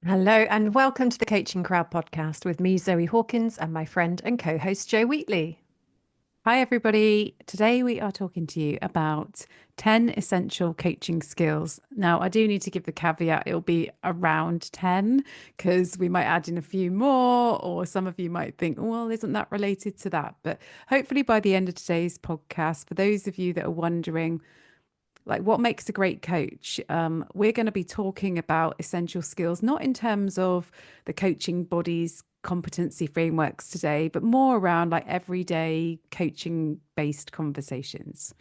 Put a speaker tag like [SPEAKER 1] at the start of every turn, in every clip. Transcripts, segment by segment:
[SPEAKER 1] Hello, and welcome to the Coaching Crowd podcast with me, Zoe Hawkins, and my friend and co host, Joe Wheatley.
[SPEAKER 2] Hi, everybody. Today we are talking to you about 10 essential coaching skills. Now, I do need to give the caveat it'll be around 10 because we might add in a few more, or some of you might think, well, isn't that related to that? But hopefully, by the end of today's podcast, for those of you that are wondering, like what makes a great coach, we're going to be talking about essential skills, not in terms of the coaching body's competency frameworks today, but more around like everyday coaching based conversations.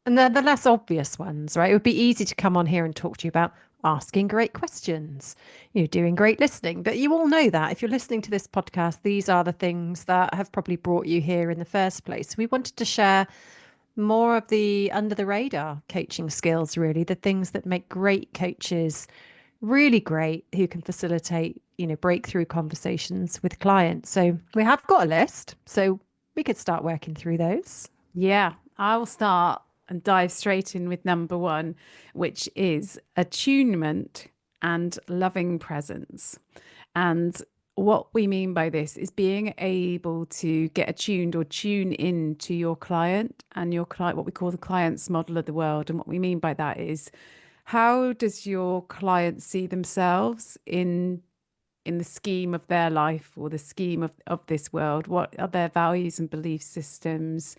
[SPEAKER 1] And they're the less obvious ones, right? It would be easy to come on here and talk to you about asking great questions, doing great listening. But you all know that if you're listening to this podcast, these are the things that have probably brought you here in the first place. We wanted to share more of the under the radar coaching skills, really, the things that make great coaches really great, who can facilitate, breakthrough conversations with clients. So we have got a list, so we could start working through those.
[SPEAKER 2] Yeah, I will start and dive straight in with number one, which is attunement and loving presence. And what we mean by this is being able to get attuned or tune in to your client and your client, what we call the client's model of the world. And what we mean by that is how does your client see themselves in the scheme of their life or the scheme of this world? What are their values and belief systems?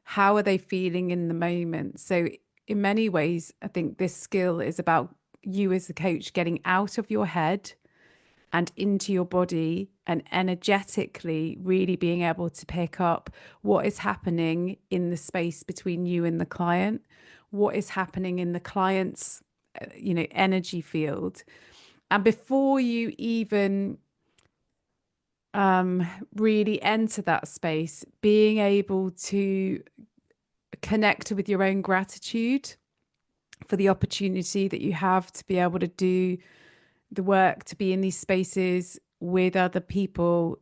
[SPEAKER 2] How are they feeling in the moment? So, in many ways, I think this skill is about you as the coach getting out of your head and into your body and energetically really being able to pick up what is happening in the space between you and the client, what is happening in the client's energy field. And before you even really enter that space, being able to connect with your own gratitude for the opportunity that you have to be able to do the work, to be in these spaces with other people.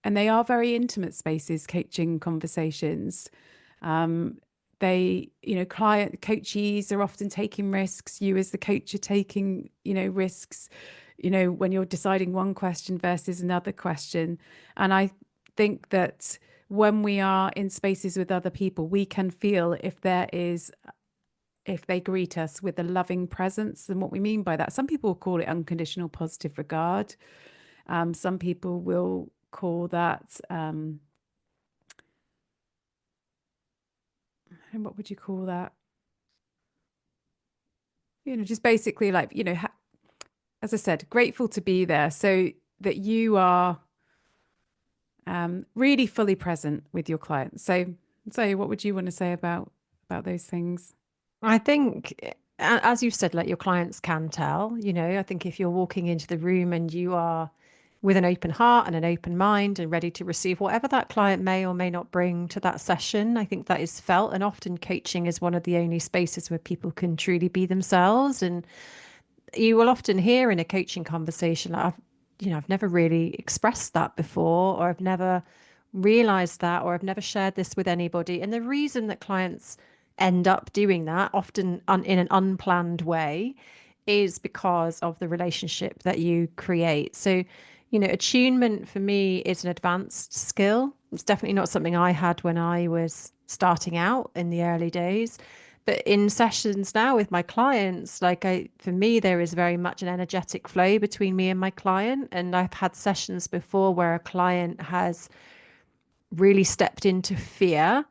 [SPEAKER 2] And they are very intimate spaces, coaching conversations. Um, client coachees are often taking risks. You as the coach are taking, risks, when you're deciding one question versus another question. And I think that when we are in spaces with other people, we can feel if they greet us with a loving presence. And what we mean by that, some people call it unconditional positive regard. Some people will call that, and what would you call that? Just basically like, as I said, grateful to be there so that you are really fully present with your clients. So what would you want to say about those things?
[SPEAKER 1] I think, as you've said, like your clients can tell, I think if you're walking into the room and you are with an open heart and an open mind and ready to receive whatever that client may or may not bring to that session, I think that is felt. And often coaching is one of the only spaces where people can truly be themselves. And you will often hear in a coaching conversation, like, I've never really expressed that before, or I've never realized that, or I've never shared this with anybody. And the reason that clients end up doing that, often in an unplanned way, is because of the relationship that you create. So, attunement for me is an advanced skill. It's definitely not something I had when I was starting out in the early days. But in sessions now with my clients, for me, there is very much an energetic flow between me and my client. And I've had sessions before where a client has really stepped into fear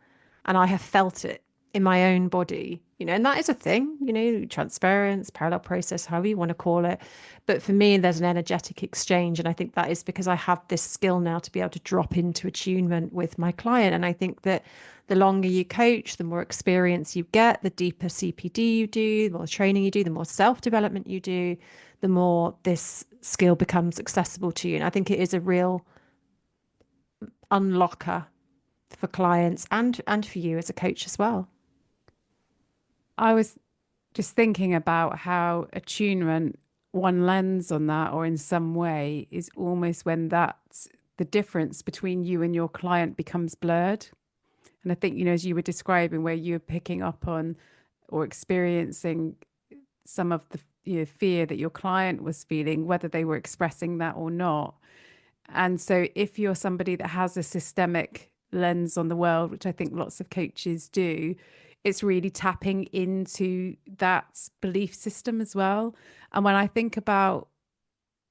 [SPEAKER 1] and I have felt it in my own body, and that is a thing, transference, parallel process, however you want to call it. But for me, there's an energetic exchange. And I think that is because I have this skill now to be able to drop into attunement with my client. And I think that the longer you coach, the more experience you get, the deeper CPD you do, the more training you do, the more self-development you do, the more this skill becomes accessible to you. And I think it is a real unlocker for clients and for you as a coach as well.
[SPEAKER 2] I was just thinking about how attunement, one lens on that, or in some way, is almost when that's the difference between you and your client becomes blurred. And I think, as you were describing, where you're picking up on or experiencing some of fear that your client was feeling, whether they were expressing that or not. And so if you're somebody that has a systemic lens on the world, which I think lots of coaches do, it's really tapping into that belief system as well. And when I think about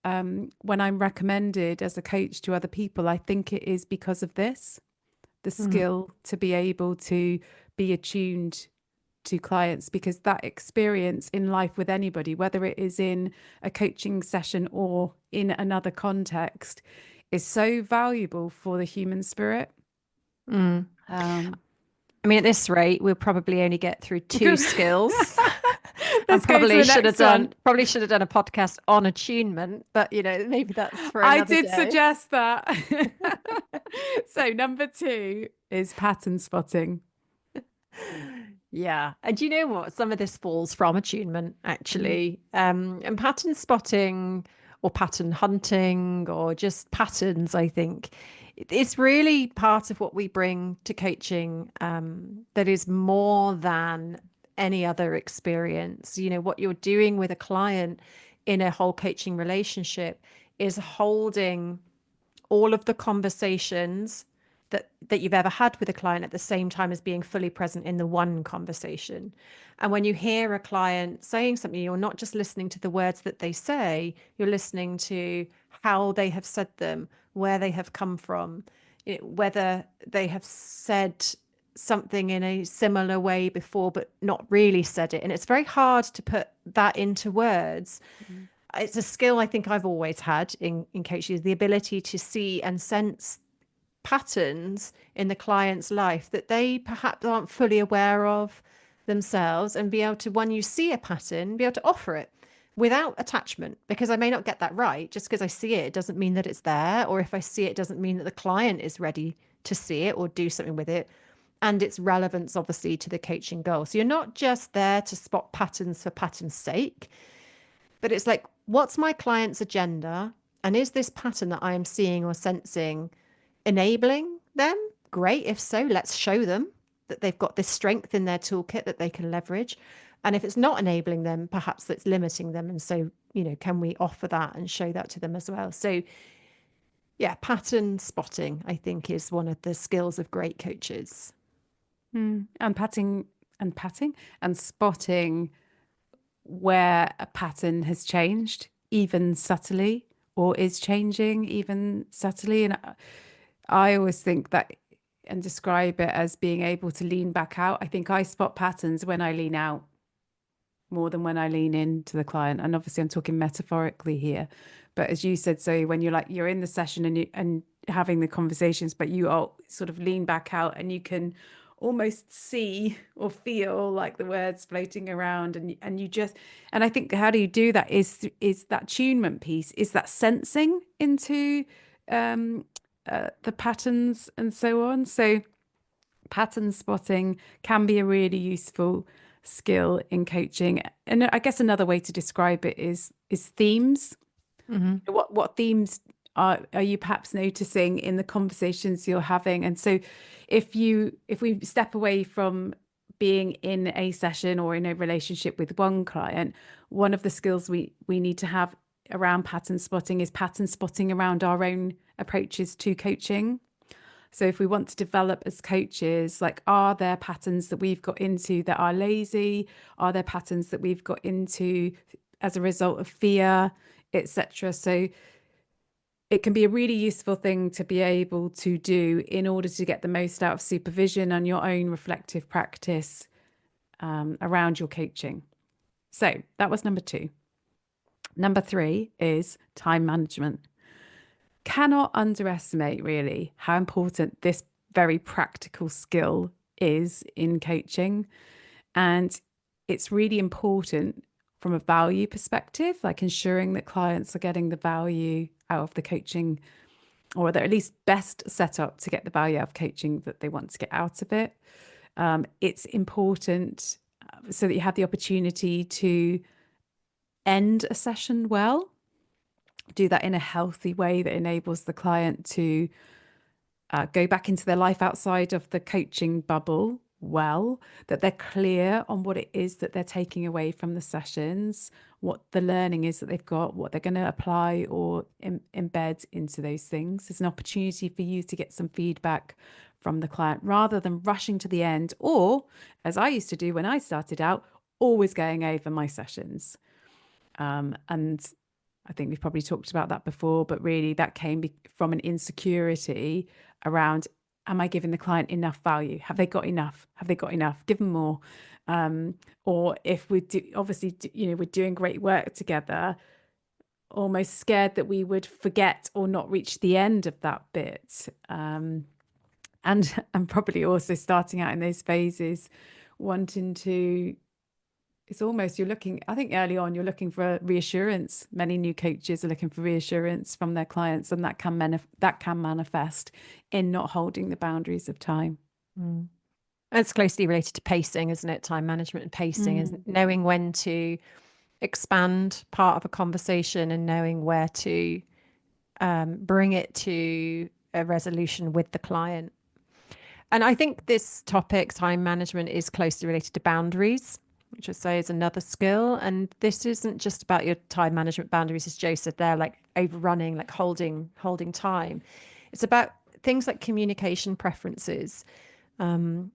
[SPEAKER 2] when I'm recommended as a coach to other people, I think it is because of this, the
[SPEAKER 1] Mm,
[SPEAKER 2] skill to be able to be attuned to clients, because that experience in life with anybody, whether it is in a coaching session or in another context, is so valuable for the human spirit.
[SPEAKER 1] mm.
[SPEAKER 2] Um,
[SPEAKER 1] I mean, at this rate, we'll probably only get through two skills. And
[SPEAKER 2] let's go to the next one.
[SPEAKER 1] probably should have done a podcast on attunement, but maybe that's for
[SPEAKER 2] I
[SPEAKER 1] another
[SPEAKER 2] did
[SPEAKER 1] day.
[SPEAKER 2] suggest that. So number two is pattern spotting.
[SPEAKER 1] Yeah. And do you know what? Some of this falls from attunement,
[SPEAKER 2] Mm,
[SPEAKER 1] actually. And pattern spotting or pattern hunting or just patterns, I think, it's really part of what we bring to coaching, that is more than any other experience. What you're doing with a client in a whole coaching relationship is holding all of the conversations that you've ever had with a client at the same time as being fully present in the one conversation. And when you hear a client saying something, you're not just listening to the words that they say, you're listening to how they have said them, where they have come from, whether they have said something in a similar way before but not really said it. And it's very hard to put that into words.
[SPEAKER 2] mm,
[SPEAKER 1] It's a skill I think I've always had in coaching, is the ability to see and sense patterns in the client's life that they perhaps aren't fully aware of themselves, and be able to, when you see a pattern, be able to offer it without attachment, because I may not get that right. Just because I see it, it doesn't mean that it's there, or if I see it, doesn't mean that the client is ready to see it or do something with it, and its relevance obviously to the coaching goal. So you're not just there to spot patterns for pattern's sake, but it's like, what's my client's agenda? And is this pattern that I am seeing or sensing enabling them? Great. If so, let's show them that they've got this strength in their toolkit that they can leverage. And if it's not enabling them, perhaps that's limiting them. And so, can we offer that and show that to them as well? So, yeah, pattern spotting, I think, is one of the skills of great coaches.
[SPEAKER 2] mm. And spotting where a pattern has changed, even subtly, or is changing even subtly. And I always think that and describe it as being able to lean back out. I think I spot patterns when I lean out more than when I lean into the client. And obviously I'm talking metaphorically here. But as you said, so when you're in the session and having the conversations, but you all sort of lean back out and you can almost see or feel like the words floating around, and you just, and I think how do you do that is that attunement piece, is that sensing into um the patterns and so on. So pattern spotting can be a really useful skill in coaching. And I guess another way to describe it is themes.
[SPEAKER 1] Hmm.
[SPEAKER 2] What themes are you perhaps noticing in the conversations you're having? And so if we step away from being in a session or in a relationship with one client, one of the skills we need to have around pattern spotting is pattern spotting around our own approaches to coaching. So if we want to develop as coaches, like, are there patterns that we've got into that are lazy? Are there patterns that we've got into as a result of fear, etc.? So it can be a really useful thing to be able to do in order to get the most out of supervision and your own reflective practice around your coaching. So that was number two. Number three is time management. Cannot underestimate really how important this very practical skill is in coaching. And it's really important from a value perspective, like ensuring that clients are getting the value out of the coaching, or they're at least best set up to get the value out of coaching that they want to get out of it. It's important so that you have the opportunity to end a session well, do that in a healthy way that enables the client to go back into their life outside of the coaching bubble well, that they're clear on what it is that they're taking away from the sessions, what the learning is that they've got, what they're going to apply or embed into those things. There's an opportunity for you to get some feedback from the client rather than rushing to the end, or as I used to do when I started out, always going over my sessions. And I think we've probably talked about that before, but really that came from an insecurity around, am I giving the client enough value? Have they got enough? Have they got enough? Give them more. Or if we do, obviously, we're doing great work together, almost scared that we would forget or not reach the end of that bit. And probably also starting out in those phases, wanting to, it's almost, you're looking, I think early on, you're looking for reassurance. Many new coaches are looking for reassurance from their clients, and that can manifest in not holding the boundaries of time.
[SPEAKER 1] Mm. It's closely related to pacing, isn't it? Time management and pacing is knowing when to expand part of a conversation and knowing where to bring it to a resolution with the client. And I think this topic, time management, is closely related to boundaries, which I say is another skill. And this isn't just about your time management boundaries, as Joe said there, like overrunning, like holding time. It's about things like communication preferences. I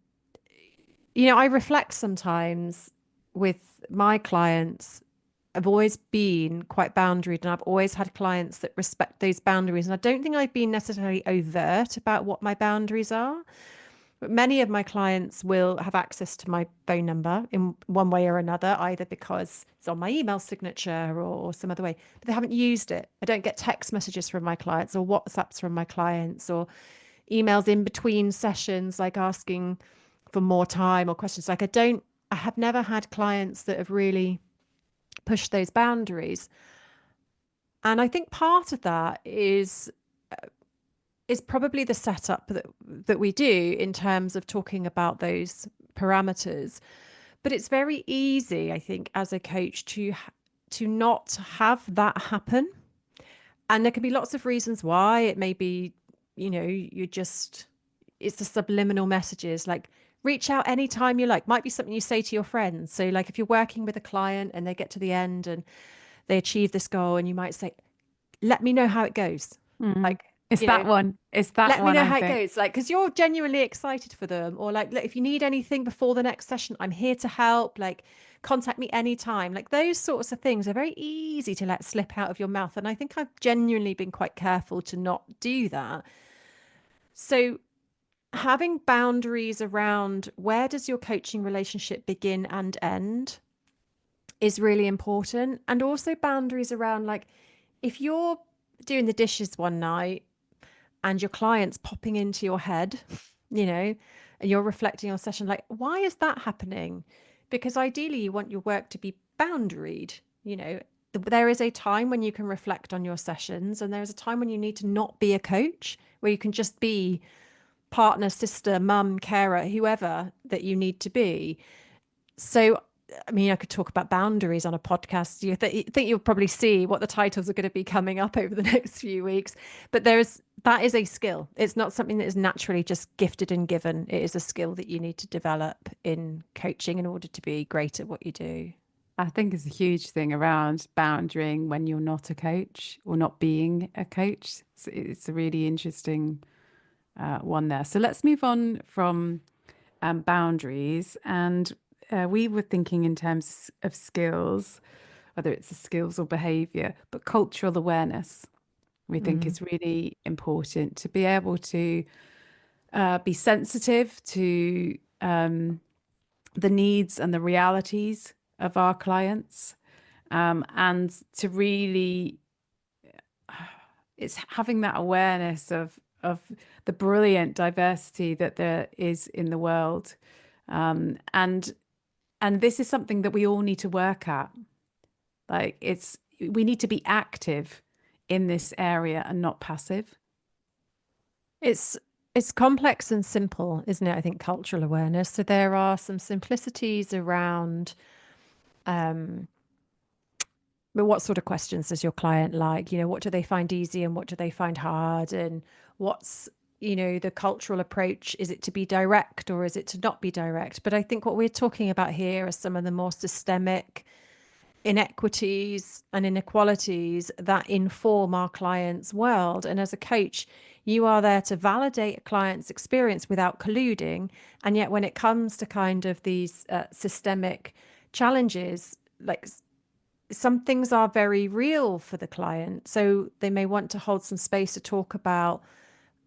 [SPEAKER 1] reflect sometimes with my clients. I've always been quite boundaried, and I've always had clients that respect those boundaries. And I don't think I've been necessarily overt about what my boundaries are. But many of my clients will have access to my phone number in one way or another, either because it's on my email signature or some other way, but they haven't used it. I don't get text messages from my clients or WhatsApps from my clients or emails in between sessions, like asking for more time or questions. I have never had clients that have really pushed those boundaries. And I think part of that is probably the setup that we do in terms of talking about those parameters. But it's very easy, I think, as a coach to not have that happen. And there can be lots of reasons why. It may be, it's the subliminal messages, like reach out anytime you like. Might be something you say to your friends. So like if you're working with a client and they get to the end and they achieve this goal, and you might say, let me know how it goes. Like,
[SPEAKER 2] It's
[SPEAKER 1] you know,
[SPEAKER 2] that one. It's that
[SPEAKER 1] let me
[SPEAKER 2] one,
[SPEAKER 1] know
[SPEAKER 2] I
[SPEAKER 1] how it
[SPEAKER 2] think.
[SPEAKER 1] goes. Like, because you're genuinely excited for them. Or like, look, if you need anything before the next session, I'm here to help. Like, contact me anytime. Like those sorts of things are very easy to let slip out of your mouth. And I think I've genuinely been quite careful to not do that. So having boundaries around where does your coaching relationship begin and end is really important. And also boundaries around, like, if you're doing the dishes one night and your client's popping into your head, and you're reflecting on session, like, why is that happening? Because ideally you want your work to be boundaried. There is a time when you can reflect on your sessions, and there's a time when you need to not be a coach, where you can just be partner, sister, mum, carer, whoever that you need to be. So, I mean, I could talk about boundaries on a podcast. You think you'll probably see what the titles are going to be coming up over the next few weeks. But that is a skill. It's not something that is naturally just gifted and given. It is a skill that you need to develop in coaching in order to be great at what you do.
[SPEAKER 2] I think it's a huge thing around boundarying when you're not a coach or not being a coach. It's a really interesting one there. So let's move on from boundaries. And we were thinking in terms of skills, whether it's the skills or behavior, but cultural awareness we think is really important to be able to be sensitive to the needs and the realities of our clients, and to really, it's having that awareness of the brilliant diversity that there is in the world, and this is something that we all need to work at. Like, we need to be active in this area and not passive.
[SPEAKER 1] It's complex and simple, isn't it? I think cultural awareness. So there are some simplicities around, but what sort of questions does your client like? What do they find easy and what do they find hard? And what's, the cultural approach? Is it to be direct or is it to not be direct? But I think what we're talking about here are some of the more systemic inequities and inequalities that inform our client's world. And as a coach, you are there to validate a client's experience without colluding. And yet, when it comes to kind of these systemic challenges, like some things are very real for the client. So they may want to hold some space to talk about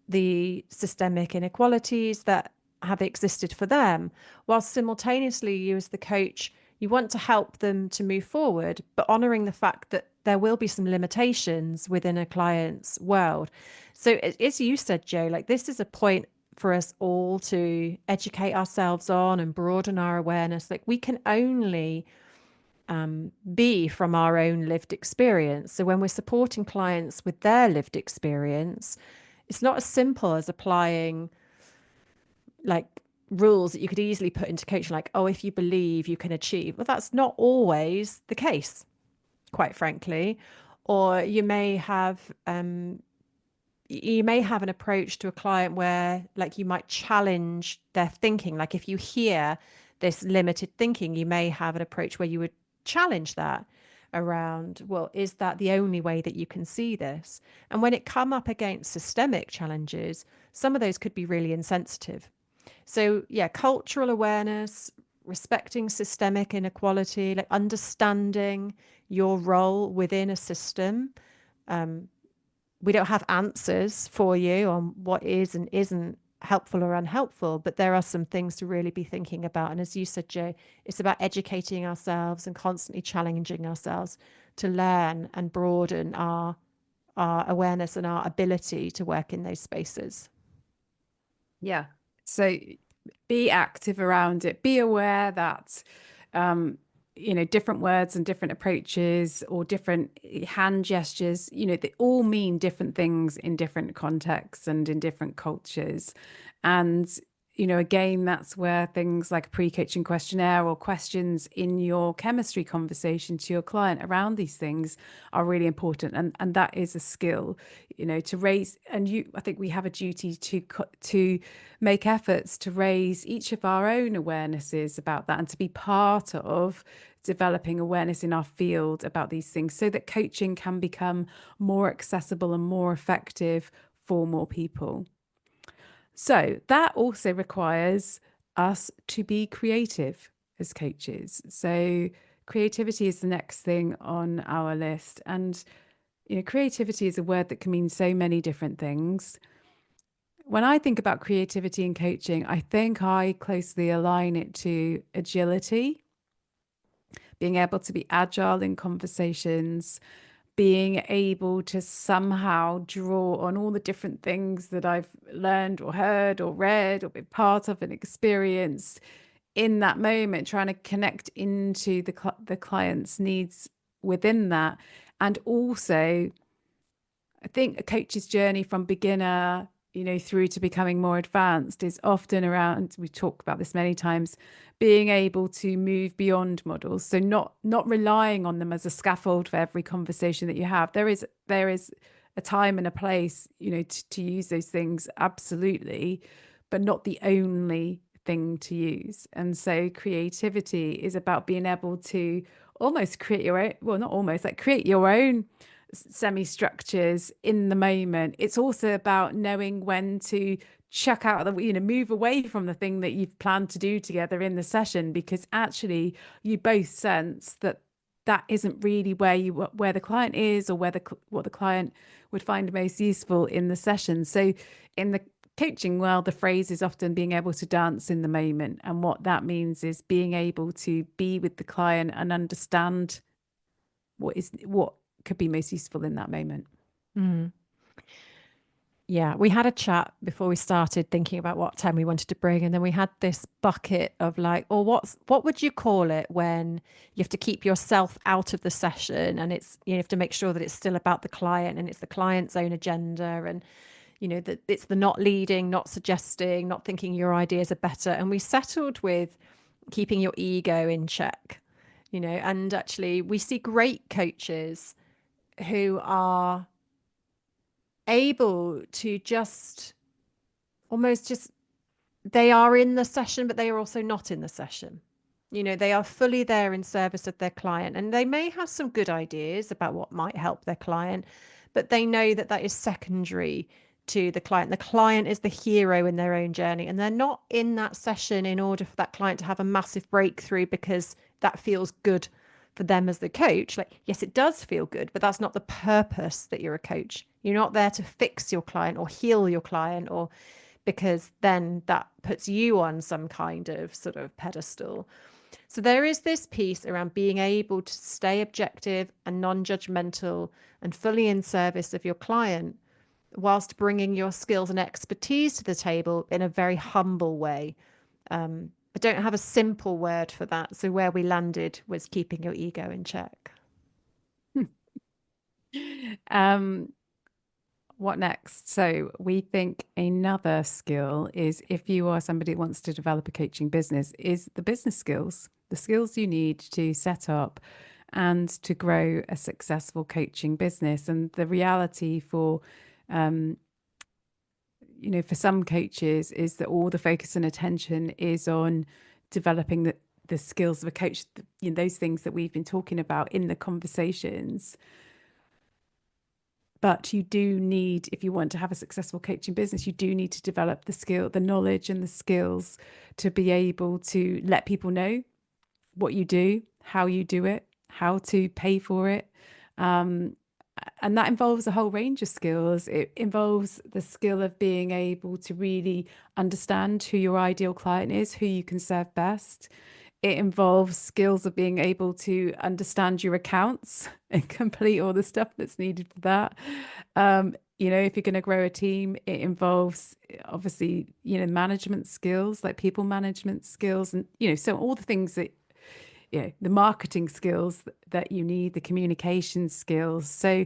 [SPEAKER 1] the systemic inequalities that have existed for them, while simultaneously, you as the coach, you want to help them to move forward, but honoring the fact that there will be some limitations within a client's world. So, as you said, Joe, like this is a point for us all to educate ourselves on and broaden our awareness. Like we can only be from our own lived experience. So when we're supporting clients with their lived experience, it's not as simple as applying like rules that you could easily put into coaching, like, oh, if you believe, you can achieve. Well, that's not always the case, quite frankly. Or you may have an approach to a client where like you might challenge their thinking. Like if you hear this limited thinking, you may have an approach where you would challenge that around, well, is that the only way that you can see this? And when it come up against systemic challenges, some of those could be really insensitive. So yeah, cultural awareness, respecting systemic inequality, like understanding your role within a system. We don't have answers for you on what is and isn't helpful or unhelpful, but there are some things to really be thinking about. And as you said, Joe, it's about educating ourselves and constantly challenging ourselves to learn and broaden our awareness and our ability to work in those spaces.
[SPEAKER 2] Yeah. So be active around it. Be aware that, different words and different approaches or different hand gestures, they all mean different things in different contexts and in different cultures. And again, that's where things like a pre-coaching questionnaire or questions in your chemistry conversation to your client around these things are really important. And that is a skill, to raise. And I think we have a duty to make efforts to raise each of our own awarenesses about that and to be part of developing awareness in our field about these things so that coaching can become more accessible and more effective for more people. So that also requires us to be creative as coaches. So creativity is the next thing on our list. And, creativity is a word that can mean so many different things. When I think about creativity in coaching, I think I closely align it to agility, being able to be agile in conversations, being able to somehow draw on all the different things that I've learned or heard or read or been part of and experienced in that moment, trying to connect into the client's needs within that. And also, I think a coach's journey from beginner, through to becoming more advanced is often around, we talked about this many times, being able to move beyond models. So not relying on them as a scaffold for every conversation that you have. There is a time and a place, to use those things, absolutely, but not the only thing to use. And so creativity is about being able to almost create your own, well, not almost, like create your own semi-structures in the moment. It's also about knowing when to check out move away from the thing that you've planned to do together in the session, because actually you both sense that that isn't really where the client is, or what the client would find most useful in the session. So in the coaching world, the phrase is often being able to dance in the moment, and what that means is being able to be with the client and understand what could be most useful in that moment.
[SPEAKER 1] Mm. Yeah, we had a chat before we started thinking about what time we wanted to bring, and then we had this bucket of like, or what would you call it when you have to keep yourself out of the session, and it's you have to make sure that it's still about the client and it's the client's own agenda, and that it's the not leading, not suggesting, not thinking your ideas are better. And we settled with keeping your ego in check, and actually we see great coaches who are able to just almost just they are in the session, but they are also not in the session. You know, they are fully there in service of their client, and they may have some good ideas about what might help their client, but they know that that is secondary to the client. The client is the hero in their own journey, and they're not in that session in order for that client to have a massive breakthrough because that feels good for them as the coach. Like, yes, it does feel good, but that's not the purpose that you're a coach. You're not there to fix your client or heal your client, or because then that puts you on some kind of sort of pedestal. So there is this piece around being able to stay objective and non-judgmental and fully in service of your client whilst bringing your skills and expertise to the table in a very humble way. I don't have a simple word for that. So where we landed was keeping your ego in check.
[SPEAKER 2] Um, what next? So we think another skill is, if you are somebody that wants to develop a coaching business, is the business skills, the skills you need to set up and to grow a successful coaching business. And the reality for for some coaches is that all the focus and attention is on developing the skills of a coach, those things that we've been talking about in the conversations. But you do need, if you want to have a successful coaching business, you do need to develop the skill, the knowledge and the skills to be able to let people know what you do, how you do it, how to pay for it. And that involves a whole range of skills. It involves the skill of being able to really understand who your ideal client is, who you can serve best. It involves skills of being able to understand your accounts and complete all the stuff that's needed for that. If you're going to grow a team, it involves obviously, management skills, like people management skills, and, so all the things that, the marketing skills that you need, the communication skills. So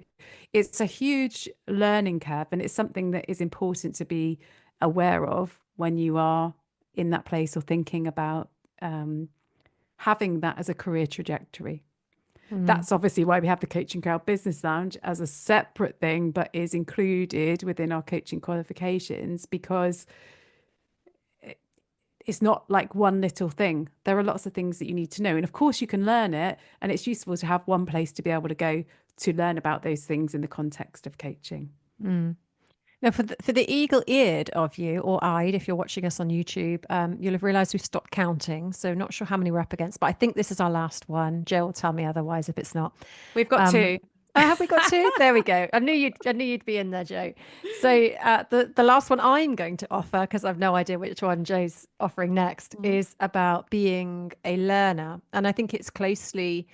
[SPEAKER 2] it's a huge learning curve, and it's something that is important to be aware of when you are in that place or thinking about having that as a career trajectory.
[SPEAKER 1] Mm.
[SPEAKER 2] That's obviously why we have the Coaching Crowd Business Lounge as a separate thing, but is included within our coaching qualifications, because it's not like one little thing. There are lots of things that you need to know. And of course, you can learn it. And it's useful to have one place to be able to go to learn about those things in the context of coaching.
[SPEAKER 1] Mm. Now, for the eagle-eared of you, or eyed, if you're watching us on YouTube, you'll have realised we've stopped counting. So not sure how many we're up against, but I think this is our last one. Joe will tell me otherwise if it's not.
[SPEAKER 2] We've got
[SPEAKER 1] Um,
[SPEAKER 2] two.
[SPEAKER 1] have we got two? There we go. I knew you'd be in there, Joe. So the last one I'm going to offer, because I've no idea which one Joe's offering next,
[SPEAKER 2] Mhm.
[SPEAKER 1] is about being a learner, and I think it's closely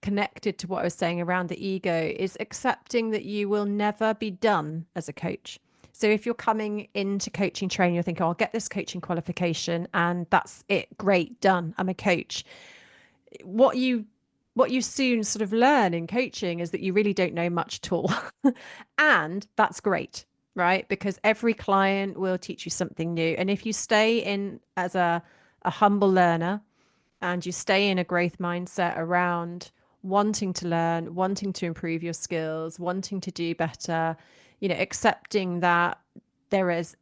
[SPEAKER 1] connected to what I was saying around the ego, is accepting that you will never be done as a coach. So if you're coming into coaching training, you're thinking, oh, I'll get this coaching qualification and that's it. Great, done. I'm a coach. What you what you soon sort of learn in coaching is that you really don't know much at all. And that's great, right? Because every client will teach you something new. And if you stay in as a humble learner, and you stay in a growth mindset around wanting to learn, wanting to improve your skills, wanting to do better, accepting that there is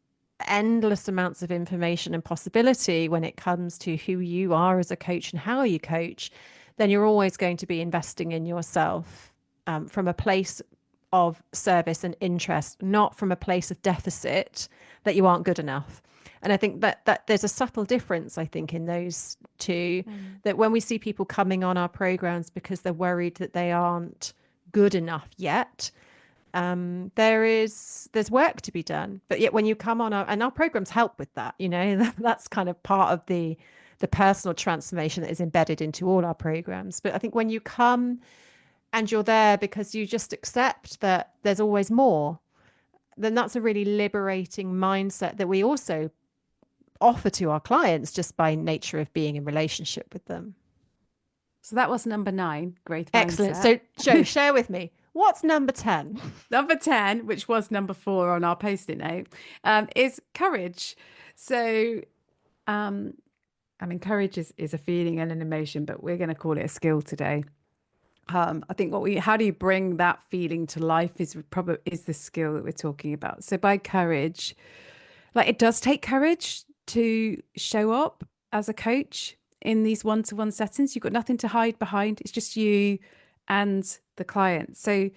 [SPEAKER 1] endless amounts of information and possibility when it comes to who you are as a coach and how you coach, then you're always going to be investing in yourself from a place of service and interest, not from a place of deficit that you aren't good enough. And I think that there's a subtle difference, I think, in those two,
[SPEAKER 2] Mm.
[SPEAKER 1] that when we see people coming on our programs because they're worried that they aren't good enough yet, there's work to be done. But yet when you come on our programs help with that, that's kind of part of the personal transformation that is embedded into all our programs. But I think when you come and you're there because you just accept that there's always more, then that's a really liberating mindset that we also offer to our clients just by nature of being in relationship with them.
[SPEAKER 2] So that was number 9, growth
[SPEAKER 1] Excellent.
[SPEAKER 2] mindset.
[SPEAKER 1] So, Joe, share with me, what's number 10?
[SPEAKER 2] Number 10, which was number 4 on our post-it note, is courage. So, courage is a feeling and an emotion, but we're going to call it a skill today. I think how do you bring that feeling to life is the skill that we're talking about. So by courage, like, it does take courage to show up as a coach in these one-to-one settings. You've got nothing to hide behind. It's just you and the client. So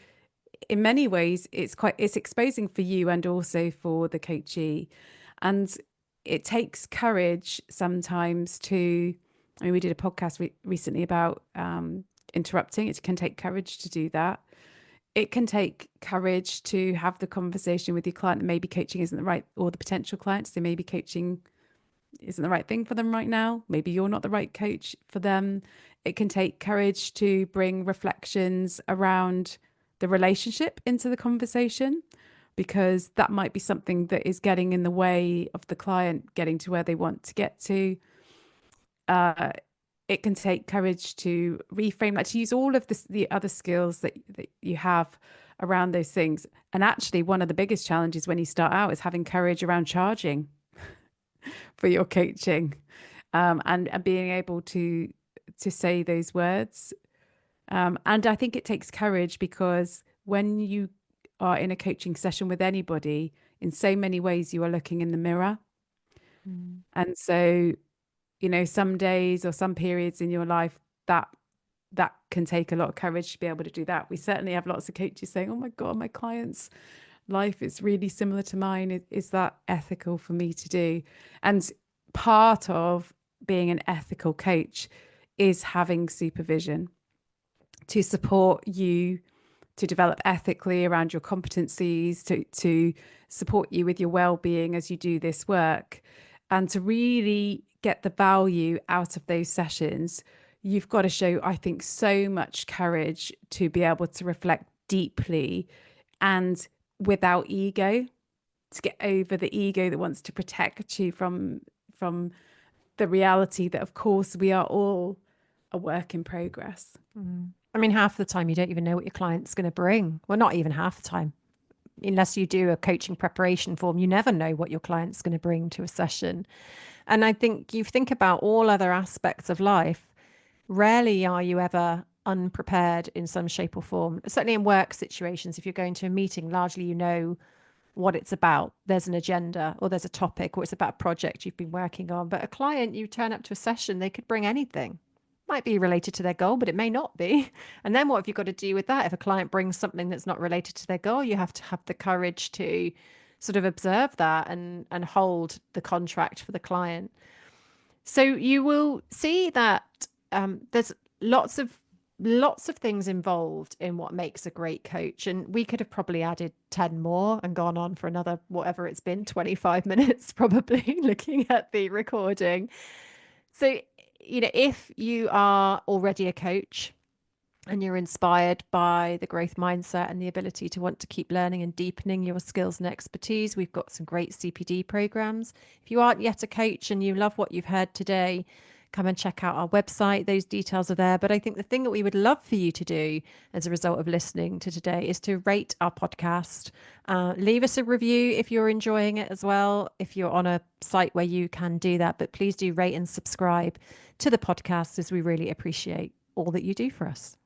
[SPEAKER 2] in many ways, it's exposing for you and also for the coachee. And it takes courage sometimes to, I mean, we did a podcast recently about interrupting. It can take courage to do that. It can take courage to have the conversation with your client that maybe coaching isn't the right, or the potential clients, they maybe coaching isn't the right thing for them right now. Maybe you're not the right coach for them. It can take courage to bring reflections around the relationship into the conversation, because that might be something that is getting in the way of the client getting to where they want to get to. It can take courage to reframe, like to use all of the other skills that you have around those things. And actually, one of the biggest challenges when you start out is having courage around charging for your coaching, and being able to say those words. And I think it takes courage, because when you are in a coaching session with anybody, in so many ways you are looking in the mirror.
[SPEAKER 1] Mm.
[SPEAKER 2] And so, you know, some days or some periods in your life that can take a lot of courage to be able to do that. We certainly have lots of coaches saying, oh my God, my clients' life is really similar to mine. Is that ethical for me to do? And part of being an ethical coach is having supervision to support you to develop ethically around your competencies, to support you with your well-being as you do this work. And to really get the value out of those sessions, you've got to show, I think, so much courage to be able to reflect deeply and without ego, to get over the ego that wants to protect you from the reality that, of course, we are all a work in progress.
[SPEAKER 1] Mm. I mean, half the time you don't even know what your client's going to bring. Well, not even half the time. Unless you do a coaching preparation form, you never know what your client's going to bring to a session. And I think you think about all other aspects of life, rarely are you ever unprepared in some shape or form. Certainly in work situations, if you're going to a meeting, largely you know what it's about. There's an agenda or there's a topic or it's about a project you've been working on. But a client, you turn up to a session, they could bring anything. Might be related to their goal, but it may not be. And then what have you got to do with that? If a client brings something that's not related to their goal, you have to have the courage to sort of observe that and hold the contract for the client. So you will see that there's lots of things involved in what makes a great coach, and we could have probably added 10 more and gone on for another, whatever it's been, 25 minutes probably looking at the recording. So, you know, if you are already a coach and you're inspired by the growth mindset and the ability to want to keep learning and deepening your skills and expertise, we've got some great CPD programs. If you aren't yet a coach and you love what you've heard today, come and check out our website. Those details are there. But I think the thing that we would love for you to do as a result of listening to today is to rate our podcast. Leave us a review if you're enjoying it as well, if you're on a site where you can do that. But please do rate and subscribe to the podcast, as we really appreciate all that you do for us.